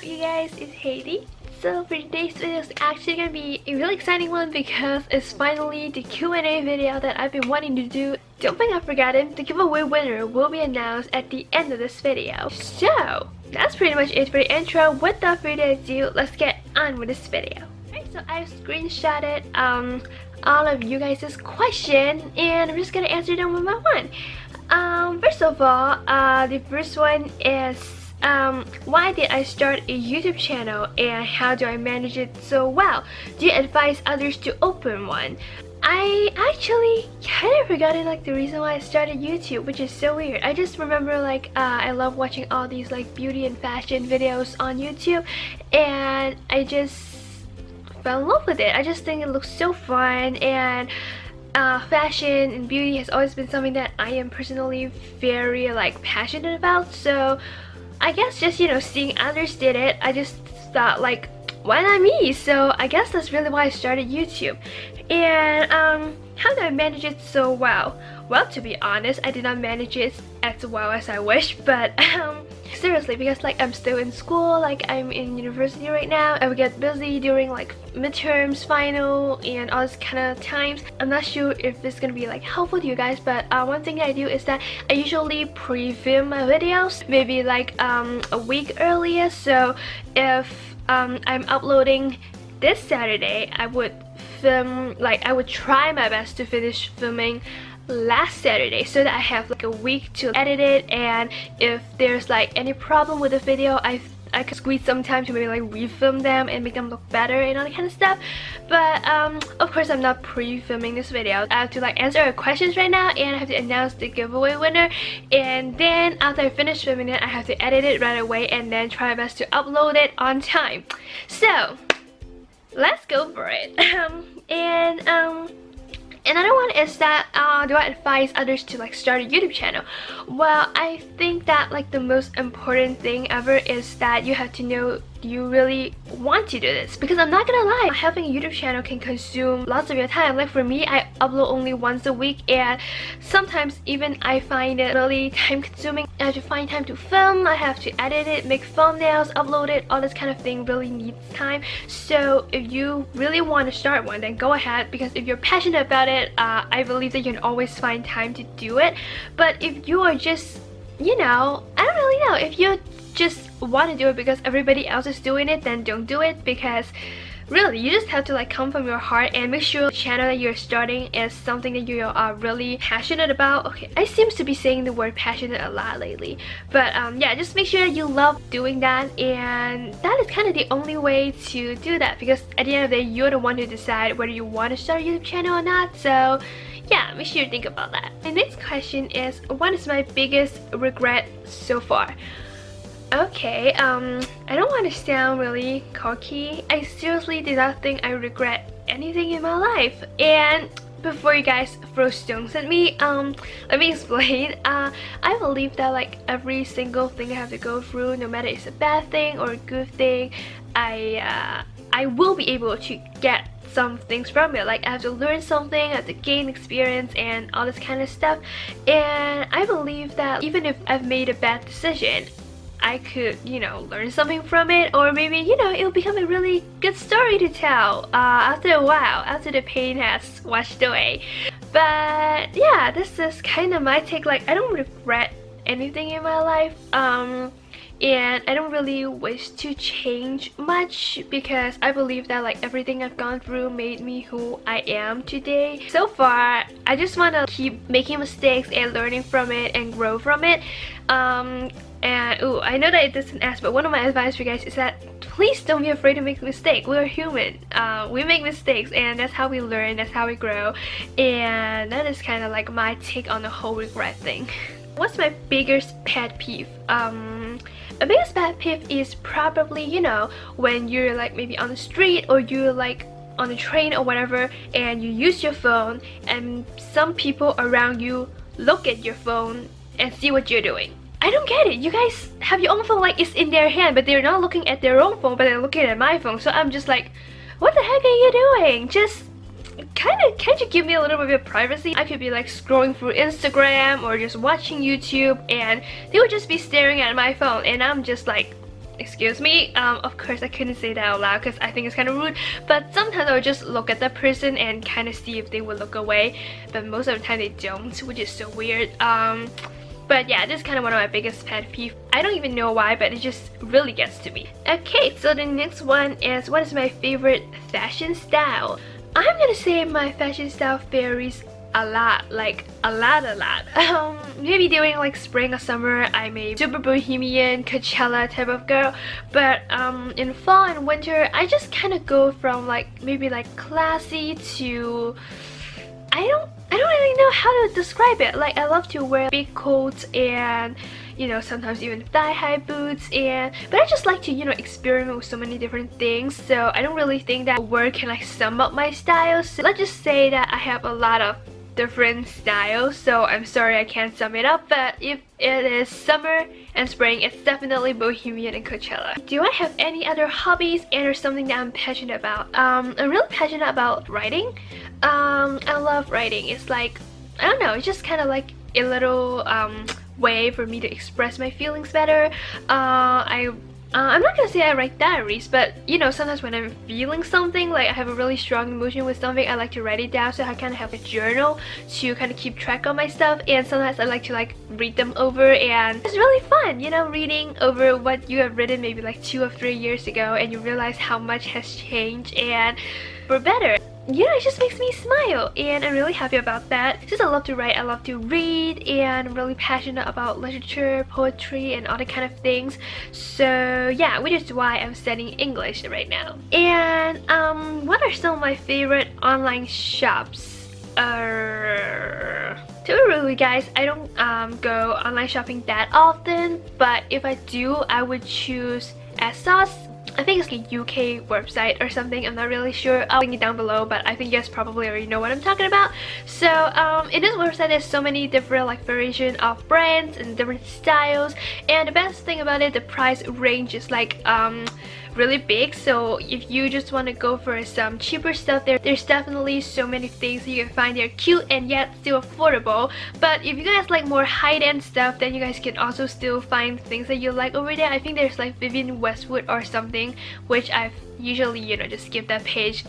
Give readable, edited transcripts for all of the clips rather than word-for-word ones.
up you guys, it's Haiti. So for today's video is actually gonna be a really exciting one because it's finally the Q&A video that I've been wanting to do. Don't think I've forgotten, the giveaway winner will be announced at the end of this video. So that's pretty much it for the intro. Without further ado, let's get on with this video. Alright, so I've screenshotted all of you guys' questions and I'm just gonna answer them one by one. First of all, the first one is why did I start a YouTube channel and how do I manage it so well? Do you advise others to open one? I actually kind of forgotten like the reason why I started YouTube, which is so weird. I just remember like I love watching all these like beauty and fashion videos on YouTube and I just fell in love with it. I just think it looks so fun, and fashion and beauty has always been something that I am personally very like passionate about. So I guess just, you know, seeing others did it, I just thought like, why not me? So I guess that's really why I started YouTube. And how did I manage it so well? Well, to be honest, I did not manage it as well as I wish, but seriously, because like I'm still in school, like I'm in university right now, I would get busy during like midterms, final, and all this kind of times. I'm not sure if it's gonna be like helpful to you guys, but one thing that I do is that I usually pre-film my videos maybe like a week earlier. So if I'm uploading this Saturday, I would film, like I would try my best to finish filming last Saturday so that I have like a week to edit it, and if there's like any problem with the video, I could squeeze some time to maybe like refilm them and make them look better and all that kind of stuff. But of course I'm not pre-filming this video. I have to like answer your questions right now and I have to announce the giveaway winner, and then after I finish filming it I have to edit it right away and then try my best to upload it on time. So let's go for it. Another one is that do I advise others to like start a YouTube channel? Well, I think that like the most important thing ever is that you have to know you really want to do this, because I'm not gonna lie, having a YouTube channel can consume lots of your time. Like for me, I upload only once a week and sometimes even I find it really time consuming. I have to find time to film, I have to edit it, make thumbnails, upload it, all this kind of thing really needs time. So if you really want to start one, then go ahead, because if you're passionate about it, I believe that you can always find time to do it. But if you are just, you know, I don't really know, if you just want to do it because everybody else is doing it, then don't do it, because really you just have to like come from your heart and make sure the channel that you're starting is something that you are really passionate about. Okay, I seem to be saying the word passionate a lot lately, but yeah, just make sure that you love doing that, and that is kind of the only way to do that, because at the end of the day you're the one who decide whether you want to start a YouTube channel or not. So yeah, make sure you think about that. The next question is, what is my biggest regret so far? Okay, I don't want to sound really cocky. I seriously did not think I regret anything in my life. And before you guys throw stones at me, let me explain. I believe that like every single thing I have to go through, no matter it's a bad thing or a good thing, I will be able to get some things from it. Like I have to learn something, I have to gain experience and all this kind of stuff. And I believe that even if I've made a bad decision, I could, you know, learn something from it, or maybe, you know, it'll become a really good story to tell after a while, after the pain has washed away. But yeah, this is kind of my take. Like I don't regret anything in my life, and I don't really wish to change much, because I believe that like everything I've gone through made me who I am today. So far, I just want to keep making mistakes and learning from it and grow from it. And ooh, I know that it doesn't ask, but one of my advice for you guys is that please don't be afraid to make a mistake. We're human. We make mistakes, and that's how we learn, that's how we grow. And that is kind of like my take on the whole regret thing. What's my biggest pet peeve? My biggest pet peeve is probably, you know, when you're like maybe on the street or you're like on a train or whatever, and you use your phone and some people around you look at your phone and see what you're doing. I don't get it. You guys have your own phone, like it's in their hand, but they're not looking at their own phone, but they're looking at my phone. So I'm just like, what the heck are you doing? Just can't you give me a little bit of privacy? I could be like scrolling through Instagram or just watching YouTube, and they would just be staring at my phone, and I'm just like, excuse me. Of course I couldn't say that out loud because I think it's kind of rude, but sometimes I would just look at that person and kind of see if they would look away, but most of the time they don't, which is so weird. But yeah, this is kind of one of my biggest pet peeves. I don't even know why, but it just really gets to me. Okay, so the next one is, what is my favorite fashion style? I'm gonna say my fashion style varies a lot, like a lot. Maybe during like spring or summer I'm a super bohemian Coachella type of girl, but in fall and winter I just kind of go from like maybe like classy to I don't really know how to describe it. Like I love to wear big coats and, you know, sometimes even thigh-high boots, but I just like to, you know, experiment with so many different things, so I don't really think that a word can like sum up my style. So let's just say that I have a lot of different styles, so I'm sorry I can't sum it up, but if it is summer and spring, it's definitely bohemian and Coachella. Do I have any other hobbies and or something that I'm passionate about? I'm really passionate about writing. I love writing. It's like, I don't know, it's just kind of like a little way for me to express my feelings better. I'm not gonna say I write diaries, but you know, sometimes when I'm feeling something, like I have a really strong emotion with something, I like to write it down, so I kind of have a journal to kind of keep track of my stuff. And sometimes I like to like read them over, and it's really fun, you know, reading over what you have written maybe like 2 or 3 years ago, and you realize how much has changed and for better. You know, it just makes me smile, and I'm really happy about that. Since I love to write, I love to read, and I'm really passionate about literature, poetry, and all that kind of things. So yeah, which is why I'm studying English right now. And what are some of my favorite online shops? To be real, guys, I don't go online shopping that often, but if I do, I would choose ASOS. I think it's like a UK website or something, I'm not really sure. I'll link it down below, but I think you guys probably already know what I'm talking about. So in this website there's so many different like variation of brands and different styles, and the best thing about it, the price range is like really big. So if you just want to go for some cheaper stuff, there's definitely so many things you can find. They're cute and yet still affordable. But if you guys like more high-end stuff, then you guys can also still find things that you like over there. I think there's like Vivienne Westwood or something, which I've usually, you know, just skip that page.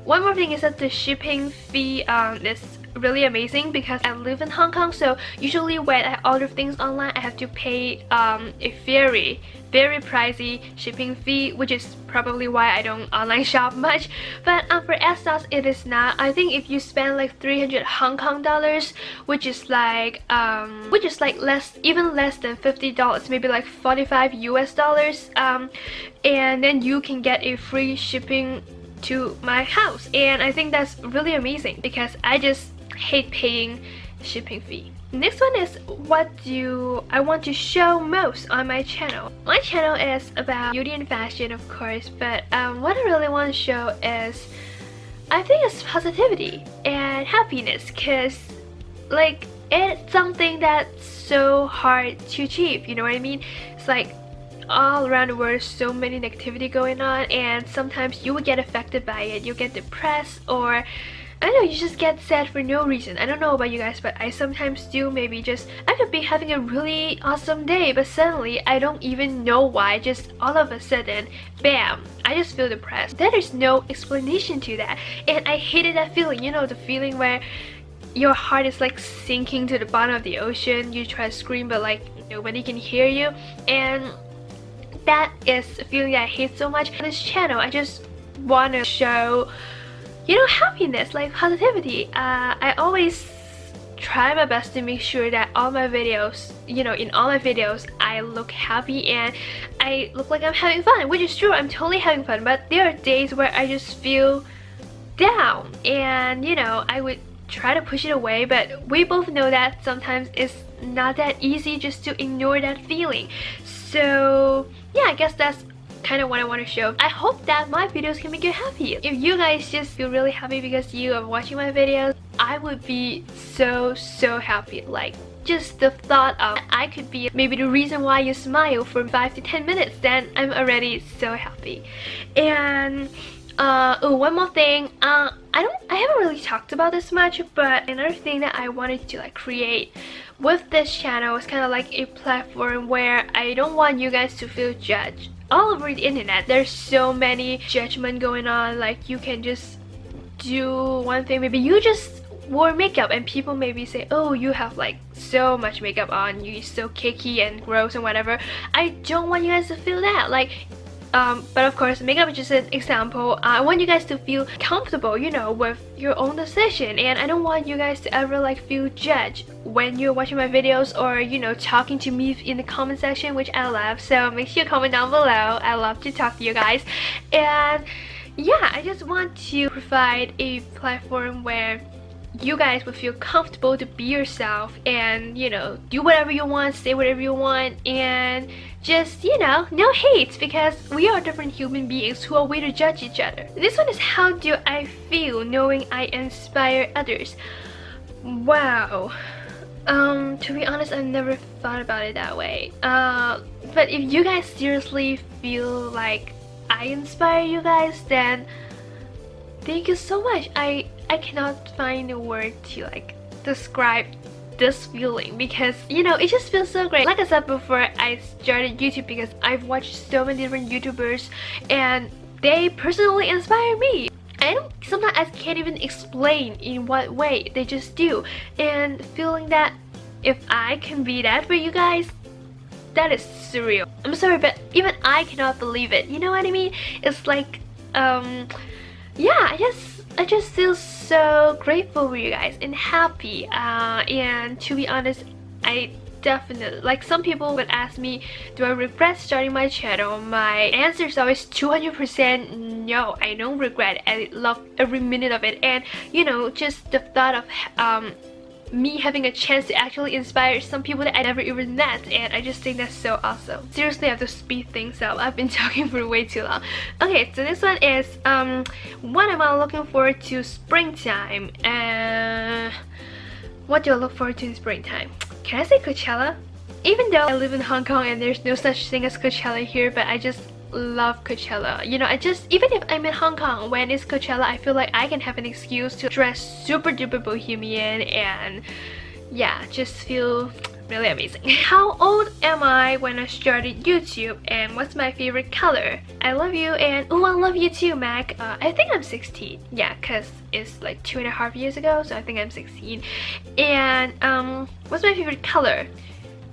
One more thing is that the shipping fee is really amazing because I live in Hong Kong, so usually when I order things online I have to pay a very pricey shipping fee, which is probably why I don't online shop much. But for ASOS it is not. I think if you spend like 300 Hong Kong dollars, which is like even less than $50, maybe like 45 US dollars, and then you can get a free shipping to my house. And I think that's really amazing because I just hate paying shipping fee. Next one is, what do I want to show most on my channel? My channel is about beauty and fashion, of course, but what I really want to show is, I think it's positivity and happiness, because like it's something that's so hard to achieve, you know what I mean? It's like all around the world, so many negativity going on, and sometimes you will get affected by it. You get depressed, or I don't know, you just get sad for no reason. I don't know about you guys, but I sometimes do. Maybe just I could be having a really awesome day, but suddenly I don't even know why, just all of a sudden, bam, I just feel depressed. There is no explanation to that, and I hated that feeling. You know, the feeling where your heart is like sinking to the bottom of the ocean. You try to scream, but like nobody can hear you, and that is a feeling that I hate so much. On this channel, I just want to show, you know, happiness, like positivity. I always try my best to make sure that all my videos, you know, in all my videos, I look happy and I look like I'm having fun, which is true, I'm totally having fun, but there are days where I just feel down, and you know, I would try to push it away, but we both know that sometimes it's not that easy just to ignore that feeling. So yeah, I guess that's kind of what I want to show. I hope that my videos can make you happy. If you guys just feel really happy because you are watching my videos, I would be so happy. Like just the thought of I could be maybe the reason why you smile for 5 to 10 minutes, then I'm already so happy. And one more thing, I haven't really talked about this much, but another thing that I wanted to like create with this channel is kind of like a platform where I don't want you guys to feel judged all over the internet there's so many judgment going on. Like you can just do one thing, maybe you just wore makeup and people maybe say, oh, you have like so much makeup on, you're so cakey and gross and whatever. I don't want you guys to feel that. Like but of course makeup is just an example. I want you guys to feel comfortable, you know, with your own decision, and I don't want you guys to ever like feel judged when you're watching my videos or, you know, talking to me in the comment section, which I love. So make sure you comment down below. I love to talk to you guys. And yeah, I just want to provide a platform where you guys would feel comfortable to be yourself and, you know, do whatever you want, say whatever you want, and just, you know, no hate, because we are different human beings who are way to judge each other. This one is, how do I feel knowing I inspire others? Wow. To be honest, I've never thought about it that way. But if you guys seriously feel like I inspire you guys, then thank you so much. I cannot find a word to like describe this feeling, because, you know, it just feels so great. Like I said before, I started YouTube because I've watched so many different YouTubers and they personally inspire me. Sometimes I can't even explain in what way, they just do. And feeling that if I can be that for you guys, that is surreal. I'm sorry, but even I cannot believe it. You know what I mean? It's like, yeah, I just feel so grateful for you guys and happy. And to be honest, I definitely, like, some people would ask me, do I regret starting my channel? My answer is always 200% no. I don't regret. I love every minute of it. And, you know, just the thought of me having a chance to actually inspire some people that I never even met, and I just think that's so awesome. Seriously, I have to speed things up. I've been talking for way too long. Okay, so this one is what am I looking forward to springtime? What do I look forward to in springtime? Can I say Coachella? Even though I live in Hong Kong and there's no such thing as Coachella here, but I just love Coachella. You know, even if I'm in Hong Kong when it's Coachella, I feel like I can have an excuse to dress super duper bohemian and yeah, just feel really amazing. How old am I when I started YouTube, and what's my favorite color? I love you, and oh, I love you too, Mac. I think I'm 16. Yeah, cause it's like 2.5 years ago, so I think I'm 16. And what's my favorite color?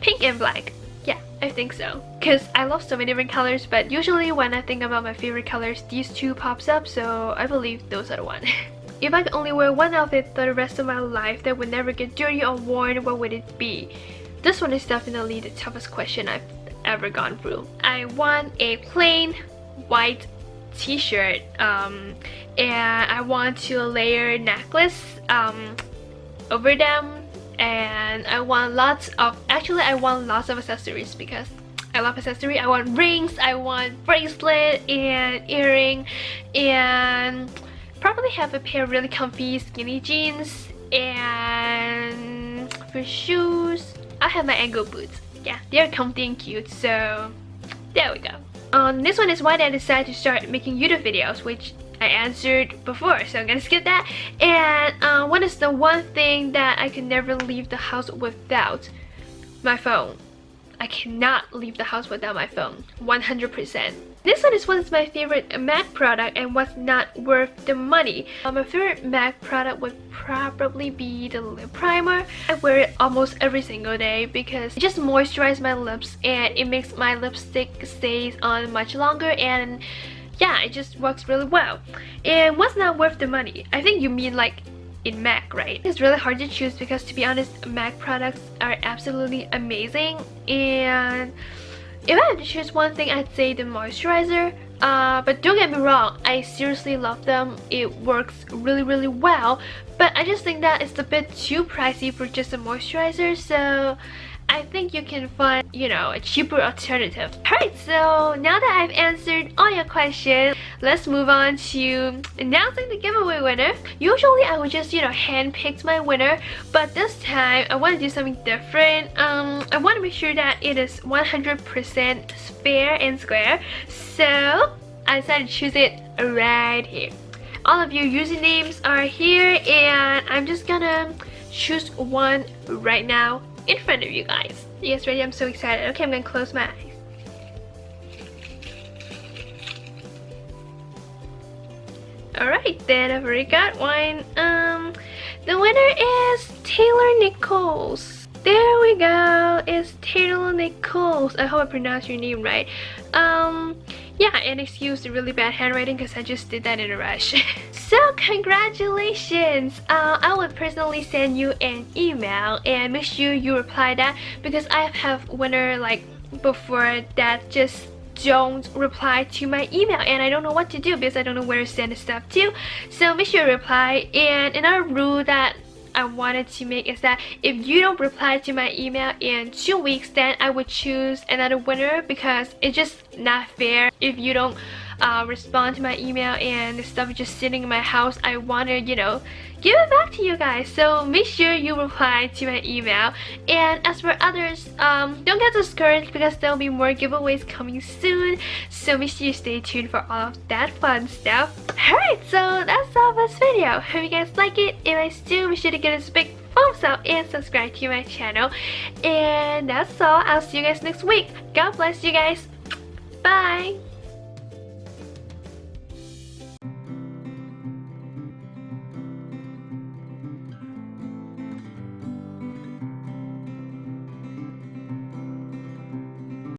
Pink and black. Yeah, I think so. Because I love so many different colors, but usually when I think about my favorite colors, these two pops up, so I believe those are the one. If I could only wear one outfit for the rest of my life that would never get dirty or worn, what would it be? This one is definitely the toughest question I've ever gone through. I want a plain white t-shirt, and I want to layer necklace over them. And I want lots of accessories because I love accessories. I want rings, I want bracelet and earring, and probably have a pair of really comfy skinny jeans. And for shoes, I have my ankle boots. Yeah, they're comfy and cute, so there we go. This one is why I decided to start making YouTube videos, which I answered before, so I'm gonna skip that. And what is the one thing that I can never leave the house without? My phone. I cannot leave the house without my phone, 100%. This one is what's my favorite MAC product and what's not worth the money. My favorite MAC product would probably be the lip primer. I wear it almost every single day because it just moisturizes my lips and it makes my lipstick stays on much longer, and yeah, it just works really well. And what's not worth the money? I think you mean like in MAC, right? It's really hard to choose because, to be honest, MAC products are absolutely amazing. And if I had to choose one thing, I'd say the moisturizer. But don't get me wrong, I seriously love them. It works really, really well. But I just think that it's a bit too pricey for just a moisturizer. So I think you can find, you know, a cheaper alternative. Alright, so now that I've answered all your questions, let's move on to announcing the giveaway winner. Usually I would just, you know, handpick my winner, but this time I want to do something different. I want to make sure that it is 100% fair and square, so I decided to choose it right here. All of your usernames are here, and I'm just gonna choose one right now in front of you guys. You guys ready? I'm so excited. Okay, I'm gonna close my eyes. Alright, then I've already got one. The winner is Taylor Nichols. There we go. It's Taylor Nichols. I hope I pronounced your name right. Yeah, and excuse the really bad handwriting because I just did that in a rush. So congratulations! I will personally send you an email and make sure you reply that, because I have winner like before that just don't reply to my email and I don't know what to do because I don't know where to send the stuff to. So make sure you reply. And another rule that I wanted to make is that if you don't reply to my email in 2 weeks, then I would choose another winner, because it's just not fair if you don't respond to my email and the stuff is just sitting in my house. I want to, you know, give it back to you guys. So make sure you reply to my email. And as for others, don't get discouraged because there will be more giveaways coming soon. So make sure you stay tuned for all of that fun stuff. Alright, so that's all for this video. Hope you guys like it. If you guys do, be sure to give us a big thumbs up and subscribe to my channel. And that's all. I'll see you guys next week. God bless you guys. Bye.